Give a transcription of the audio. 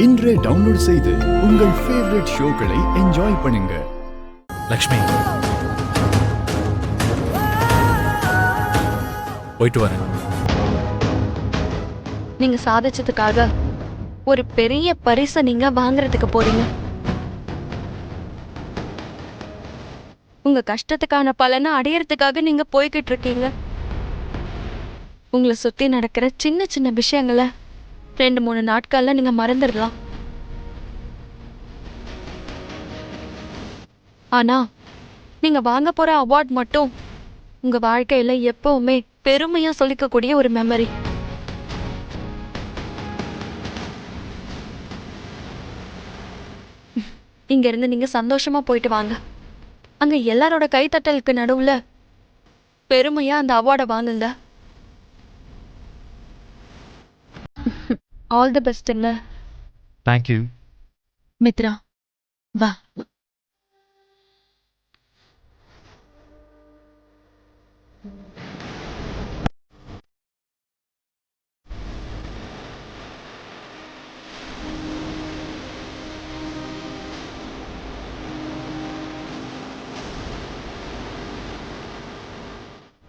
இன்றே டவுன்லோட் செய்து உங்கள் ஃபேவரட் ஷோக்களை என்ஜாய் பண்ணுங்க. லக்ஷ்மி, போயிட்டு வரேன். நீங்க சாதிச்சதுக்காக ஒரு பெரிய பரிசை நீங்க வாங்குறதுக்கு போறீங்க. உங்க கஷ்டத்துக்கான பலனை அடையறதுக்காக நீங்க போய்கிட்டு இருக்கீங்க. உங்களை சுத்தி நடக்கிற சின்ன சின்ன விஷயங்களை 2-3 நாட்கள்ல நீங்க மறந்துடலாம். ஆனா நீங்க வாங்க போற அவார்ட் மட்டும் உங்க வாழ்க்கையில எப்பவுமே பெருமையா சொல்லிக்கக்கூடிய ஒரு மெமரி. இங்க இருந்து நீங்க சந்தோஷமா போயிட்டு வாங்க. அங்க எல்லாரோட கைத்தட்டலுக்கு நடுவுல பெருமையா அந்த அவார்டை வாங்குங்க. ஆல் தி பெஸ்ட்ங்க. தேங்க்யூ. மித்ரா, வா.